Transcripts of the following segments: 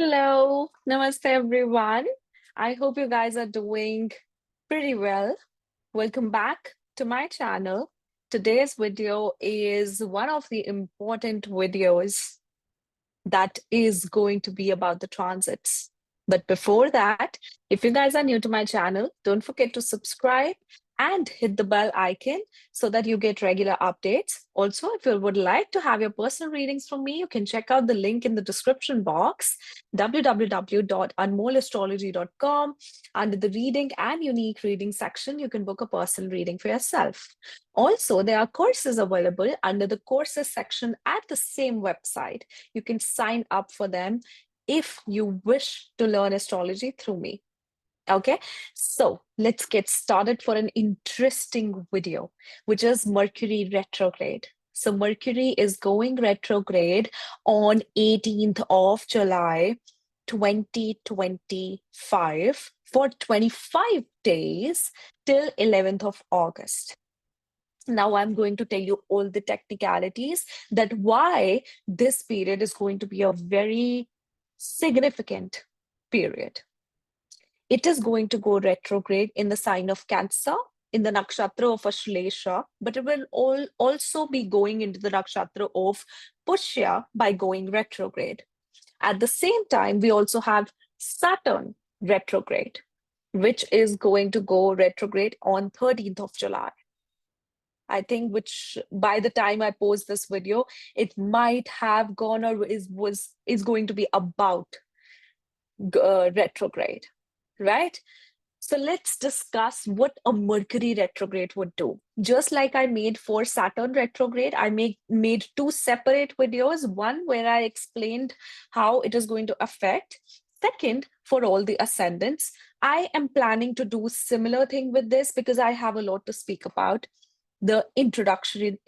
Hello, namaste everyone. I hope you guys are doing pretty well. Welcome back to my channel. Today's video is one of the important videos that is going to be about the transits. But before that, if you guys are new to my channel, don't forget to subscribe and hit the bell icon so that you get regular updates. Also, if you would like to have your personal readings from me, you can check out the link in the description box, www.anmollastrology.com. Under the reading and unique reading section, you can book a personal reading for yourself. Also, there are courses available under the courses section at the same website. You can sign up for them if you wish to learn astrology through me. Okay, so let's get started for an interesting video, which is Mercury retrograde. So Mercury is going retrograde on 18th of July, 2025 for 25 days till 11th of August. Now I'm going to tell you all the technicalities that why this period is going to be a very significant period. It is going to go retrograde in the sign of Cancer, in the nakshatra of Ashlesha, but it will also be going into the nakshatra of Pushya by going retrograde. At the same time, we also have Saturn retrograde, which is going to go retrograde on 13th of July. I think which by the time I post this video, it might have gone or is going to be about retrograde, right? So let's discuss what a Mercury retrograde would do. Just like I made for Saturn retrograde, I made two separate videos. One where I explained how it is going to affect. Second, for all the ascendants. I am planning to do similar thing with this because I have a lot to speak about. The introductory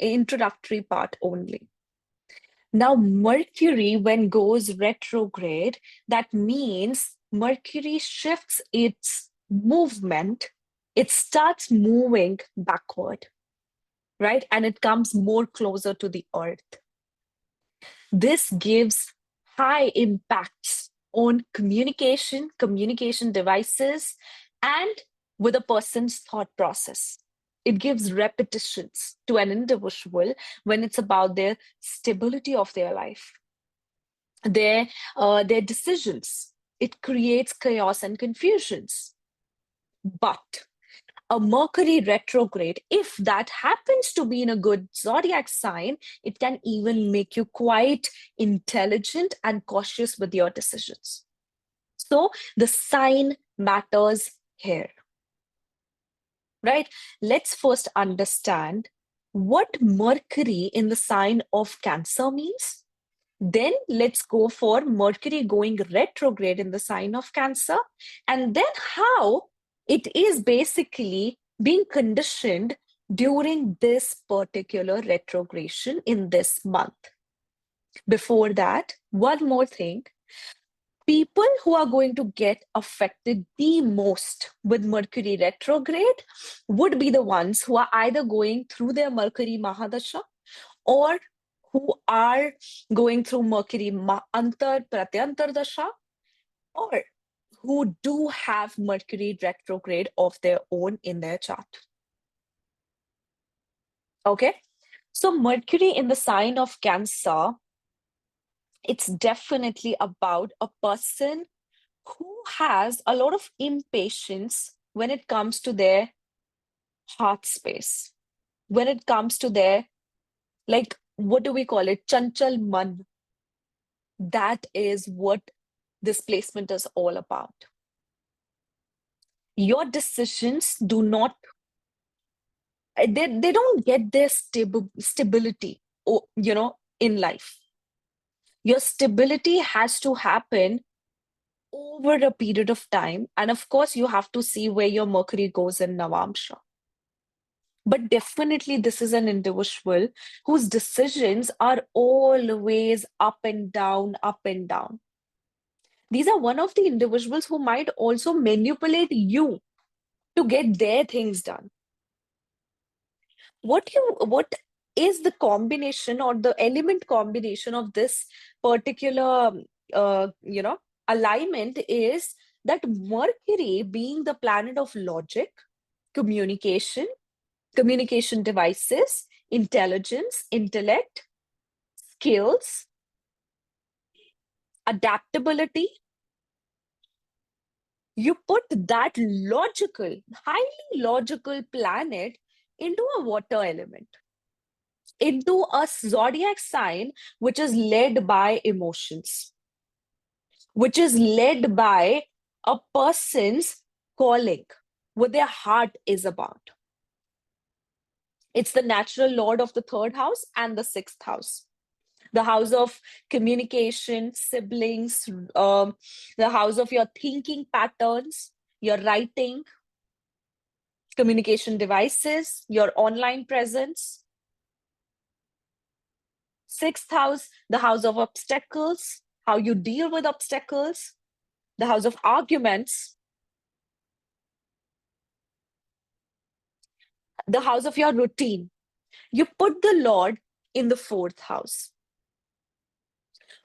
part only. Now, Mercury, when goes retrograde, that means Mercury shifts its movement. It starts moving backward, right? And it comes more closer to the earth. This gives high impacts on communication devices, and with a person's thought process. It gives repetitions to an individual when it's about their stability of their life, their decisions. It creates chaos and confusions. But a Mercury retrograde, if that happens to be in a good zodiac sign, it can even make you quite intelligent and cautious with your decisions. So the sign matters here. Right? Let's first understand what Mercury in the sign of Cancer means. Then let's go for Mercury going retrograde in the sign of Cancer, and then how it is basically being conditioned during this particular retrogression in this month. Before that, one more thing. People who are going to get affected the most with Mercury retrograde would be the ones who are either going through their Mercury Mahadasha or who are going through Mercury Antar Pratyantar Dasha, or who do have Mercury retrograde of their own in their chart. Okay, so Mercury in the sign of Cancer, it's definitely about a person who has a lot of impatience when it comes to their heart space, when it comes to their, like, what do we call it? Chanchal man. That is what this placement is all about. Your decisions do not, they don't get their stability, in life. Your stability has to happen over a period of time. And of course, you have to see where your Mercury goes in Navamsha. But definitely, this is an individual whose decisions are always up and down, up and down. These are one of the individuals who might also manipulate you to get their things done. What is the combination or the element combination of this particular, alignment is that Mercury, being the planet of logic, communication, communication devices, intelligence, intellect, skills, adaptability, you put that logical, highly logical planet into a water element, into a zodiac sign which is led by emotions, which is led by a person's calling, what their heart is about. It's the natural lord of the third house and the sixth house. The house of communication, siblings, the house of your thinking patterns, your writing, communication devices, your online presence. Sixth house, the house of obstacles, how you deal with obstacles, the house of arguments, the house of your routine. You put the Lord in the fourth house.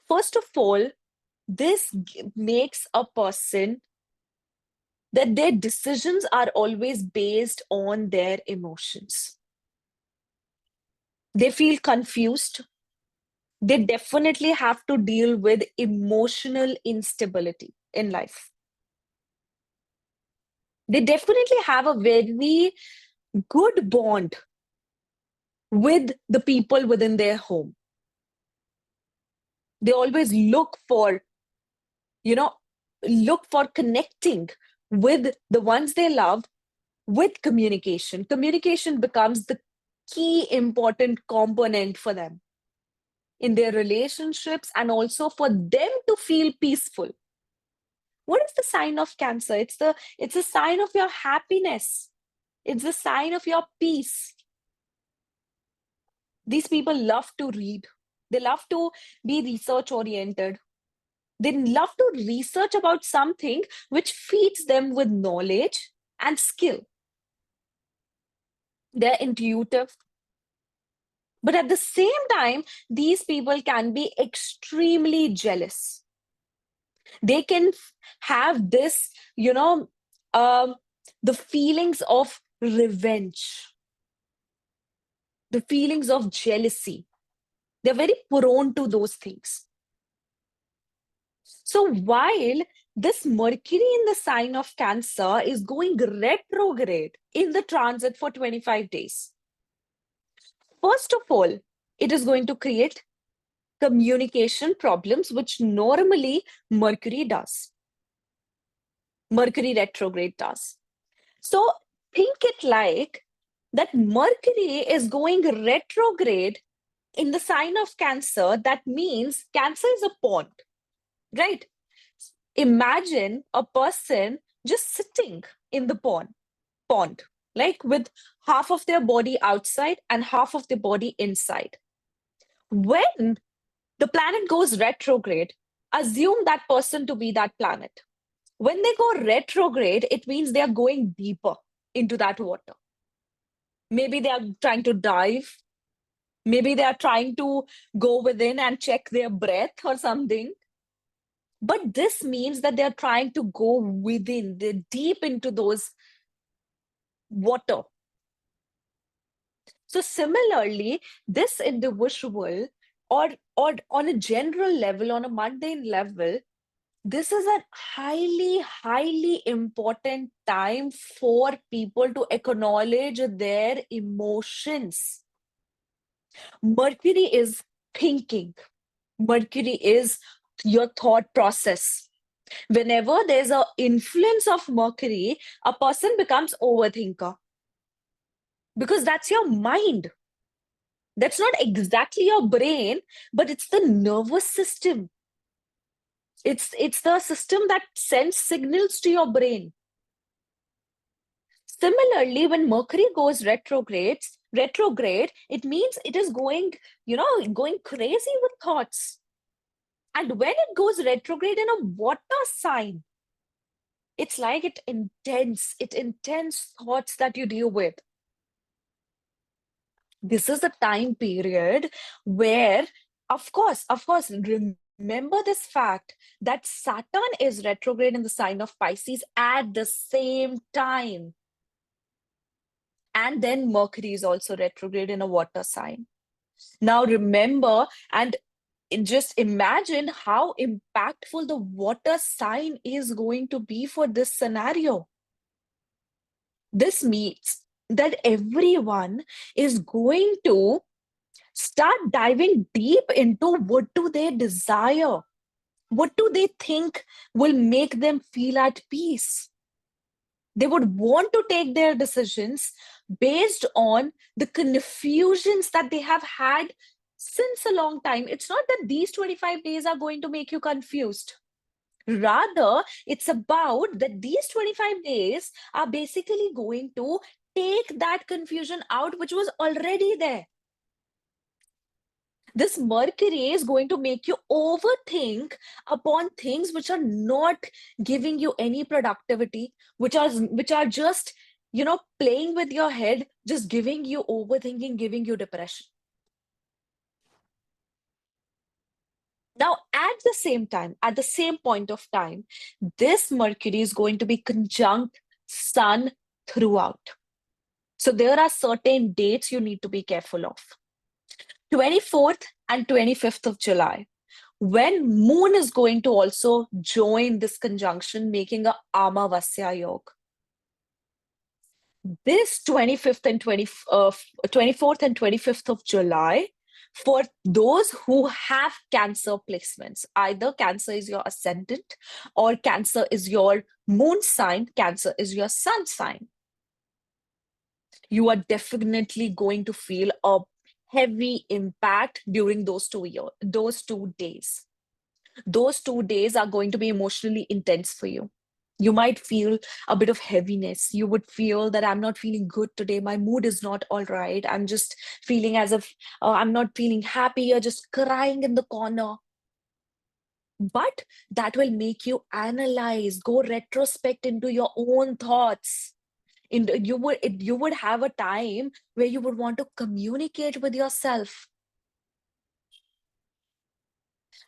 First of all, this makes a person that their decisions are always based on their emotions. They feel confused. They definitely have to deal with emotional instability in life. They definitely have a very good bond with the people within their home. They always look for, connecting with the ones they love with communication. Communication becomes the key important component for them in their relationships and also for them to feel peaceful. What is the sign of Cancer? It's a sign of your happiness. It's a sign of your peace. These people love to read. They love to be research oriented. They love to research about something which feeds them with knowledge and skill. They're intuitive. But at the same time, these people can be extremely jealous. They can have this, the feelings of revenge, the feelings of jealousy. They're very prone to those things. So while this Mercury in the sign of Cancer is going retrograde in the transit for 25 days, first of all, it is going to create communication problems, which normally Mercury does. Mercury retrograde does. So think it like that Mercury is going retrograde in the sign of Cancer. That means Cancer is a pond, right? Imagine a person just sitting in the pond, like with half of their body outside and half of their body inside. When the planet goes retrograde, assume that person to be that planet. When they go retrograde, it means they are going deeper into that water. Maybe they are trying to dive. Maybe they are trying to go within and check their breath or something. But this means that they're trying to go within, they're deep into those water. So similarly, this individual, or on a general level, on a mundane level, this is a highly, highly important time for people to acknowledge their emotions. Mercury is thinking. Mercury is your thought process. Whenever there's an influence of Mercury, a person becomes overthinker. Because that's your mind. That's not exactly your brain, but it's the nervous system. It's the system that sends signals to your brain. Similarly, when Mercury goes retrograde, it means it is going, going crazy with thoughts. And when it goes retrograde in a water sign, it's like it intense thoughts that you deal with. This is the time period where, of course, remember Remember this fact that Saturn is retrograde in the sign of Pisces at the same time. And then Mercury is also retrograde in a water sign. Now remember, and just imagine how impactful the water sign is going to be for this scenario. This means that everyone is going to start diving deep into what do they desire, what do they think will make them feel at peace. They would want to take their decisions based on the confusions that they have had since a long time. It's not that these 25 days are going to make you confused. Rather, it's about that these 25 days are basically going to take that confusion out, which was already there. This Mercury is going to make you overthink upon things which are not giving you any productivity, which are just, playing with your head, just giving you overthinking, giving you depression. Now, at the same time, at the same point of time, this Mercury is going to be conjunct Sun throughout. So there are certain dates you need to be careful of. 24th and 25th of July, when Moon is going to also join this conjunction, making a Amavasya Yoga. This 25th and 24th and 25th of July, for those who have Cancer placements, either Cancer is your ascendant or Cancer is your moon sign, Cancer is your sun sign, you are definitely going to feel a heavy impact during those 2 days. Those 2 days are going to be emotionally intense for you. You might feel a bit of heaviness. You would feel that I'm not feeling good today. My mood is not all right. I'm just feeling as if I'm not feeling happy. You're just crying in the corner. But that will make you analyze, go retrospect into your own thoughts. You would have a time where you would want to communicate with yourself.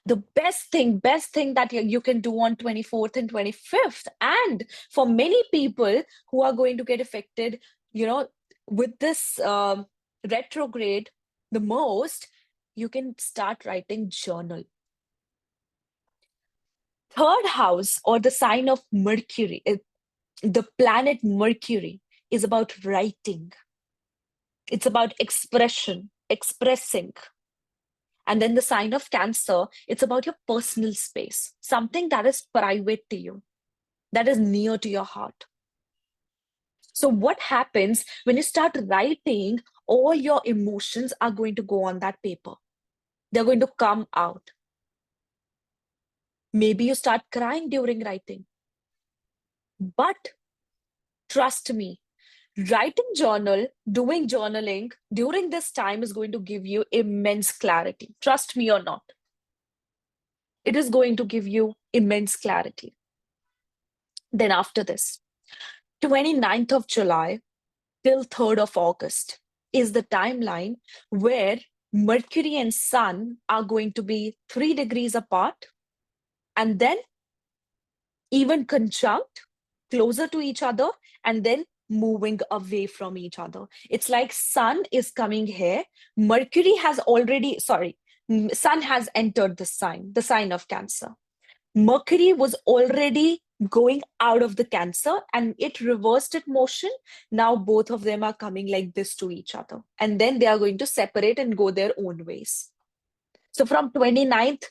The best thing that you can do on 24th and 25th, and for many people who are going to get affected, with this retrograde the most, you can start writing journal. Third house, or the sign of Mercury, the planet Mercury, is about writing. It's about expressing. And then the sign of Cancer, it's about your personal space, something that is private to you, that is near to your heart. So what happens when you start writing, all your emotions are going to go on that paper. They're going to come out. Maybe you start crying during writing. But trust me, writing journal, doing journaling during this time is going to give you immense clarity. Trust me or not. It is going to give you immense clarity. Then after this, 29th of July till 3rd of August is the timeline where Mercury and Sun are going to be 3 degrees apart, and then even conjunct, closer to each other, and then moving away from each other. It's like Sun is coming here. Mercury has already, Sun has entered the sign of Cancer. Mercury was already going out of the Cancer and it reversed its motion. Now both of them are coming like this to each other. And then they are going to separate and go their own ways. So from 29th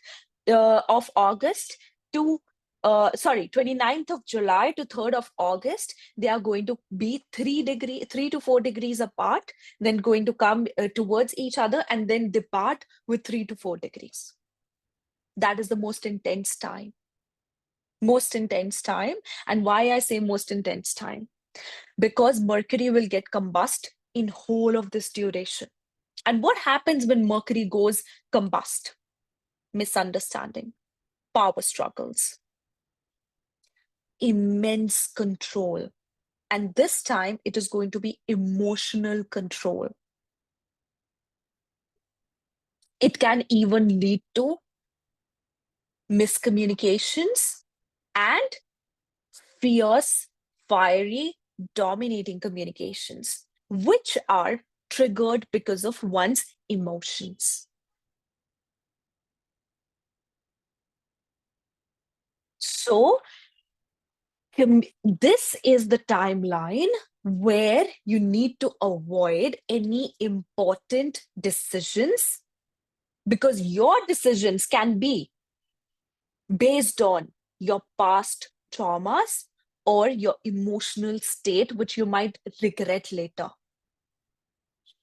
of August to 29th of July to 3rd of August, they are going to be 3 to 4 degrees apart, then going to come towards each other and then depart with 3 to 4 degrees. That is the most intense time. Most intense time. And why I say most intense time? Because Mercury will get combust in whole of this duration. And what happens when Mercury goes combust? Misunderstanding, power struggles, immense control. And this time it is going to be emotional control. It can even lead to miscommunications, and fierce, fiery, dominating communications, which are triggered because of one's emotions. So, this is the timeline where you need to avoid any important decisions, because your decisions can be based on your past traumas or your emotional state, which you might regret later.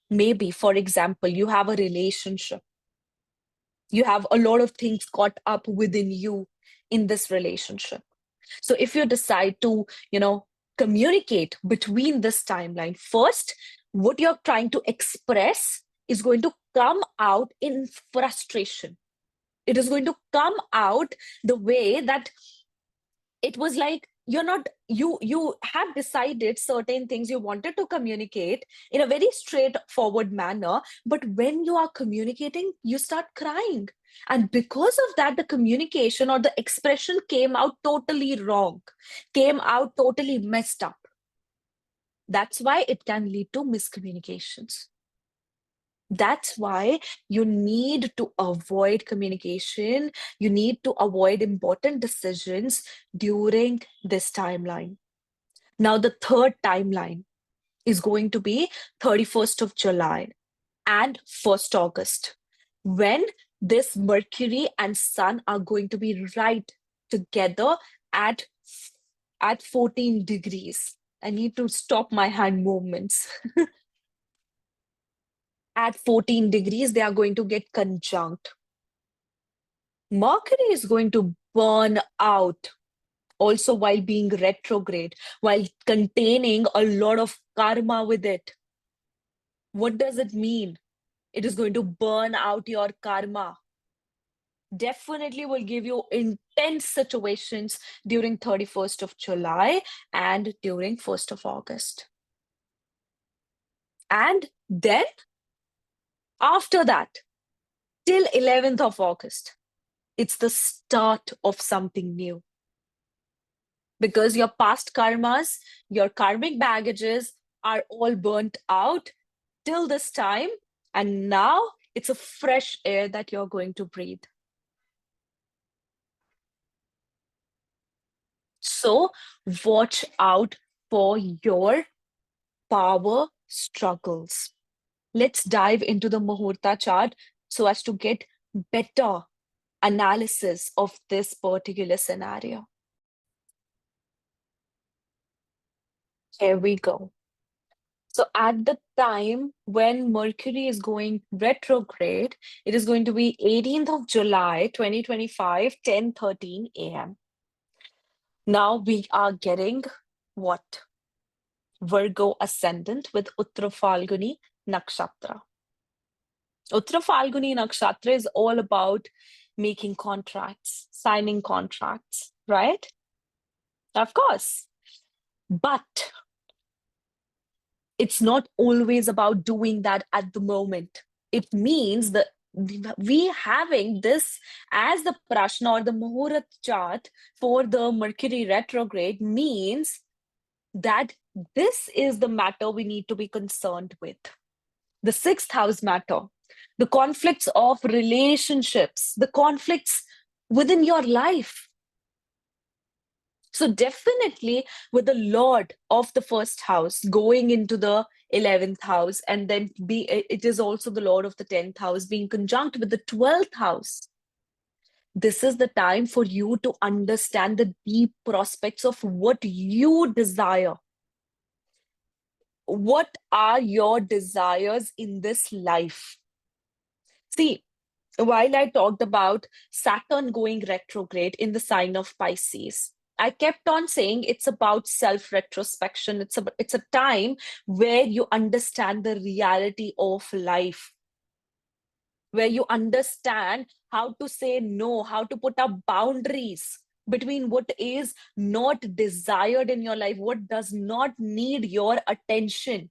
Maybe, for example, you have a relationship, you have a lot of things caught up within you in this relationship. So if you decide to, communicate between this timeline, first, what you're trying to express is going to come out in frustration. It is going to come out the way that it was like you have decided certain things you wanted to communicate in a very straightforward manner, but when you are communicating you start crying, and because of that the communication or the expression came out totally wrong, came out totally messed up. That's why it can lead to miscommunications. That's why you need to avoid communication. You need to avoid important decisions during this timeline. Now, the third timeline is going to be 31st of July and 1st August, when this Mercury and Sun are going to be right together at, at 14 degrees. I need to stop my hand movements. At 14 degrees, they are going to get conjunct. Mercury is going to burn out also while being retrograde, while containing a lot of karma with it. What does it mean? It is going to burn out your karma. Definitely will give you intense situations during 31st of July and during 1st of August. And then after that, till 11th of August, it's the start of something new. Because your past karmas, your karmic baggages are all burnt out till this time. And now it's a fresh air that you're going to breathe. So watch out for your power struggles. Let's dive into the Muhurta chart so as to get better analysis of this particular scenario. Here we go. So at the time when Mercury is going retrograde, it is going to be 18th of July, 2025, 10:13 a.m. Now we are getting what? Virgo ascendant with Uttar Falguni Nakshatra. Uttar Falguni Nakshatra is all about making contracts, signing contracts, right? Of course. But it's not always about doing that at the moment. It means that we having this as the prashna or the Muhurat chart for the Mercury retrograde means that this is the matter we need to be concerned with. The sixth house matter, the conflicts of relationships, the conflicts within your life. So definitely with the Lord of the first house going into the 11th house, and then it is also the Lord of the 10th house being conjunct with the 12th house. This is the time for you to understand the deep prospects of what you desire. What are your desires in this life? See, while I talked about Saturn going retrograde in the sign of Pisces, I kept on saying it's about self-retrospection. It's a time where you understand the reality of life, where you understand how to say no, how to put up boundaries between what is not desired in your life, what does not need your attention,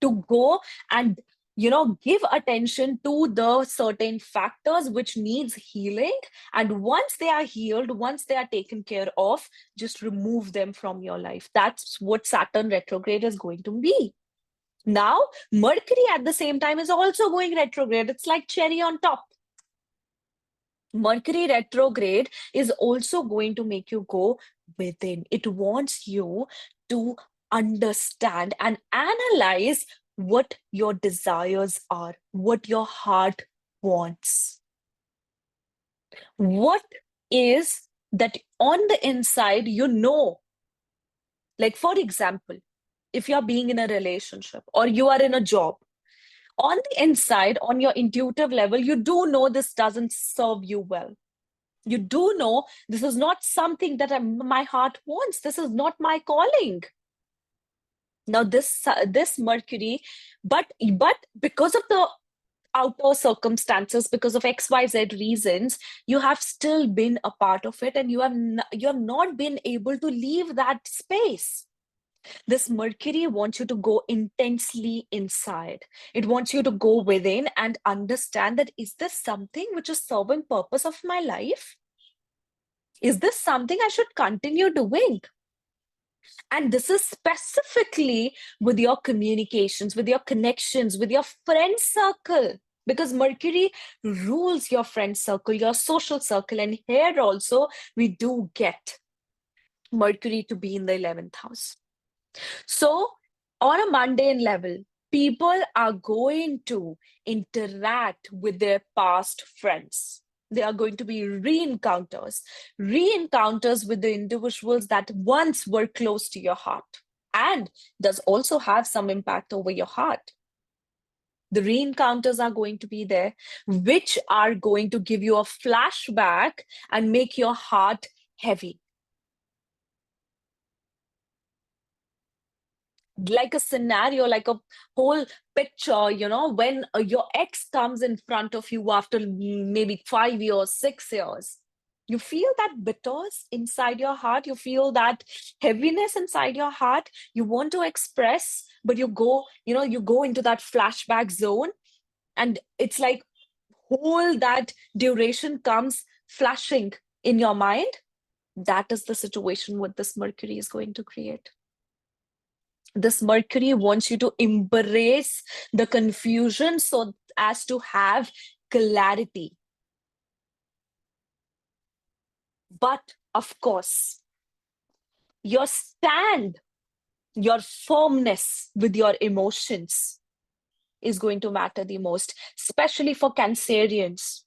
to go and give attention to the certain factors which needs healing. And once they are healed, once they are taken care of, just remove them from your life. That's what Saturn retrograde is going to be. Now, Mercury at the same time is also going retrograde. It's like cherry on top. Mercury retrograde is also going to make you go within. It wants you to understand and analyze what your desires are, what your heart wants. What is that on the inside, like, for example, if you're being in a relationship or you are in a job, on the inside, on your intuitive level, you do know this doesn't serve you well. You do know this is not something that my heart wants. This is not my calling. Now, this Mercury, but because of the outer circumstances, because of XYZ reasons, you have still been a part of it, and you have not been able to leave that space. This Mercury wants you to go intensely inside. It wants you to go within and understand that, is this something which is serving purpose of my life? Is this something I should continue doing? And this is specifically with your communications, with your connections, with your friend circle, because Mercury rules your friend circle, your social circle. And here also, we do get Mercury to be in the 11th house. So, on a mundane level, people are going to interact with their past friends. They are going to be re-encounters with the individuals that once were close to your heart, and does also have some impact over your heart. The re-encounters are going to be there, which are going to give you a flashback and make your heart heavy. Like a scenario, like a whole picture, when your ex comes in front of you after maybe 5 years, 6 years, you feel that bitters inside your heart, you feel that heaviness inside your heart, you want to express, but you go into that flashback zone, and it's like whole that duration comes flashing in your mind. That is the situation what this Mercury is going to create. This Mercury wants you to embrace the confusion so as to have clarity. But of course, your stand, your firmness with your emotions is going to matter the most, especially for Cancerians.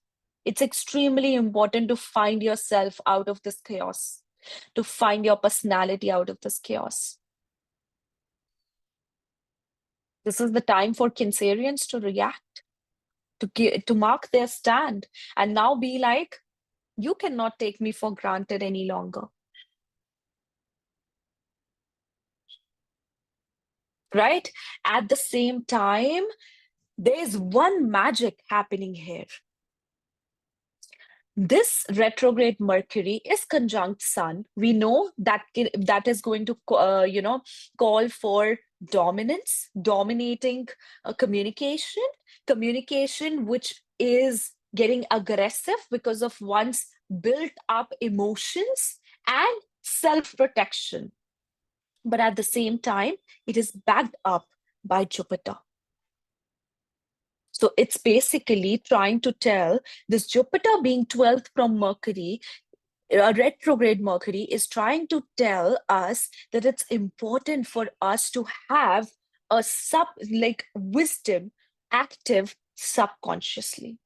It's extremely important to find yourself out of this chaos, to find your personality out of this chaos. This is the time for Cancerians to react, to mark their stand, and now be like, you cannot take me for granted any longer. Right? At the same time, there's one magic happening here. This retrograde Mercury is conjunct Sun. We know that is going to, call for dominance, dominating communication, which is getting aggressive because of one's built up emotions and self-protection. But at the same time, it is backed up by Jupiter. So it's basically trying to tell this Jupiter being 12th from Mercury, a retrograde Mercury is trying to tell us that it's important for us to have a wisdom active subconsciously.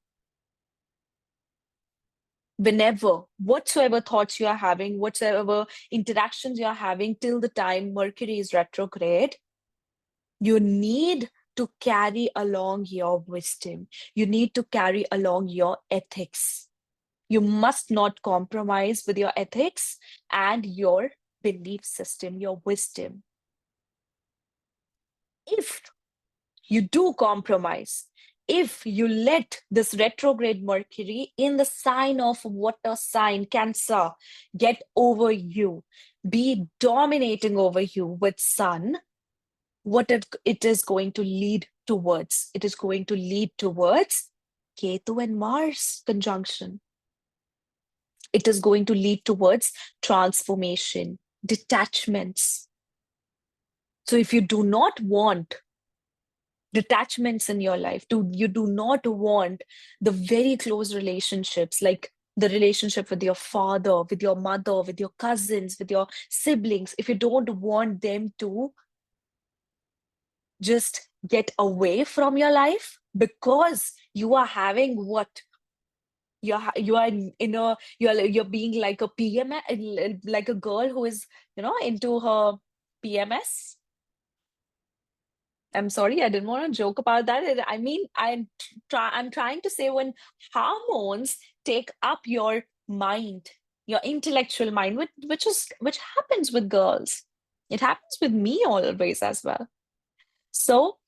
Whenever, whatsoever thoughts you are having, whatsoever interactions you are having till the time Mercury is retrograde, you need to carry along your wisdom. You need to carry along your ethics. You must not compromise with your ethics and your belief system, your wisdom. If you do compromise, if you let this retrograde Mercury in the sign of water sign, Cancer, get over you, be dominating over you with Sun, what it is going to lead towards, it is going to lead towards Ketu and Mars conjunction. It is going to lead towards transformation, detachments. So if you do not want detachments in your life, you do not want the very close relationships, like the relationship with your father, with your mother, with your cousins, with your siblings, if you don't want them to just get away from your life because you are having what you are in a you're being like a PMS, like a girl who is into her PMS. I'm sorry, I didn't want to joke about that. I mean, I'm trying to say when hormones take up your mind, your intellectual mind, which happens with girls. It happens with me always as well. So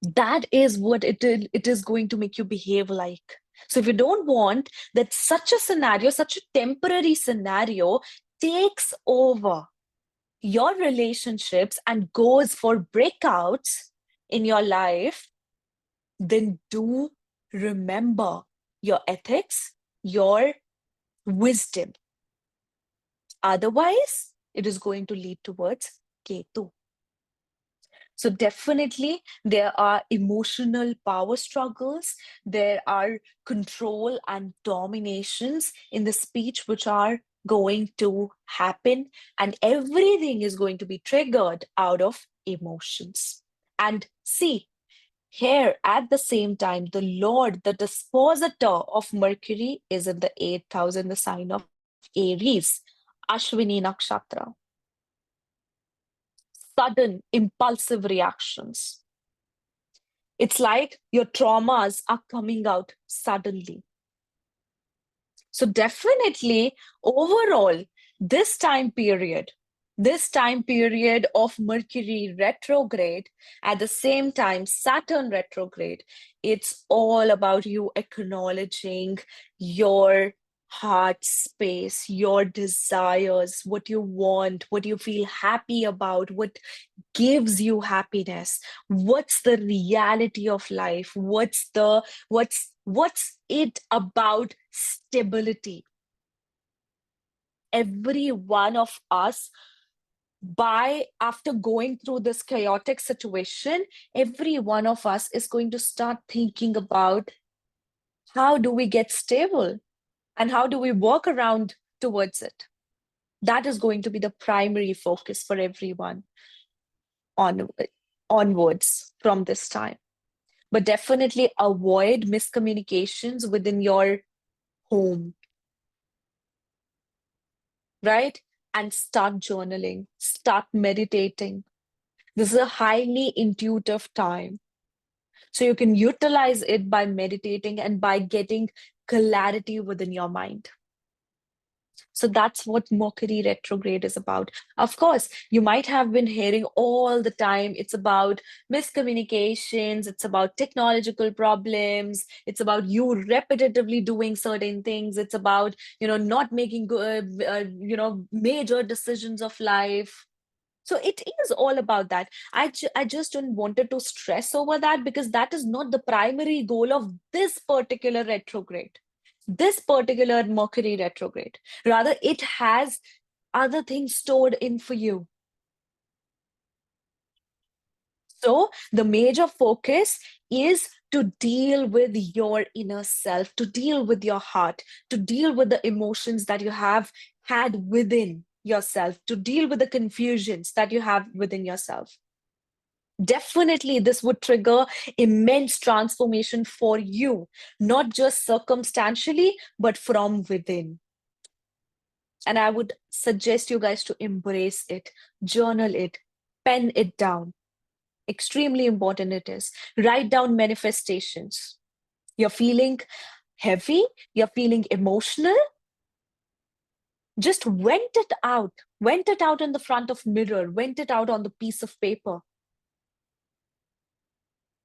that is what it is going to make you behave like. So if you don't want that such a scenario, such a temporary scenario takes over your relationships and goes for breakouts in your life, then do remember your ethics, your wisdom. Otherwise, it is going to lead towards Ketu. So definitely there are emotional power struggles, there are control and dominations in the speech which are going to happen, and everything is going to be triggered out of emotions. And see, here at the same time, the Lord, the dispositor of Mercury, is in the 8th house in the sign of Aries, Ashwini Nakshatra. Sudden, impulsive reactions. It's like your traumas are coming out suddenly. So definitely, overall, this time period of Mercury retrograde, at the same time, Saturn retrograde, it's all about you acknowledging your heart space, your desires, what you want, what you feel happy about, what gives you happiness, what's the reality of life, what's it about stability. Every one of us, after going through this chaotic situation, every one of us is going to start thinking about how do we get stable and how do we work around towards it. That is going to be the primary focus for everyone onwards from this time. But definitely avoid miscommunications within your home, right? And start journaling, start meditating. This is a highly intuitive time. So you can utilize it by meditating and by getting clarity within your mind. So that's what Mercury retrograde is about. Of course, you might have been hearing all the time it's about miscommunications, it's about technological problems, it's about you repetitively doing certain things, it's about, not making major decisions of life. So it is all about that. I just don't wanted to stress over that because that is not the primary goal of this particular retrograde, this particular Mercury retrograde. Rather, it has other things stored in for you. So the major focus is to deal with your inner self, to deal with your heart, to deal with the emotions that you have had within yourself, to deal with the confusions that you have within yourself. Definitely, this would trigger immense transformation for you, not just circumstantially, but from within. And I would suggest you guys to embrace it, journal it, pen it down. Extremely important it is. Write down manifestations. You're feeling heavy, you're feeling emotional. Just vent it out. Vent it out in the front of mirror. Vent it out on the piece of paper.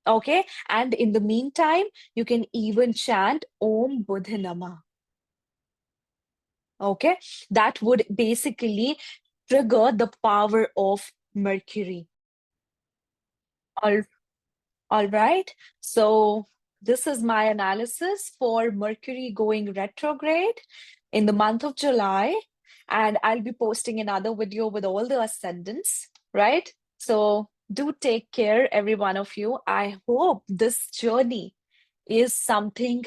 Okay? And in the meantime, you can even chant Om Buddha Nama. Okay? That would basically trigger the power of Mercury. All All right. So this is my analysis for Mercury going retrograde in the month of July. And I'll be posting another video with all the ascendants, right? So do take care, every one of you. I hope this journey is something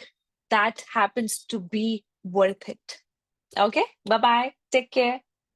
that happens to be worth it. Okay. Bye-bye. Take care.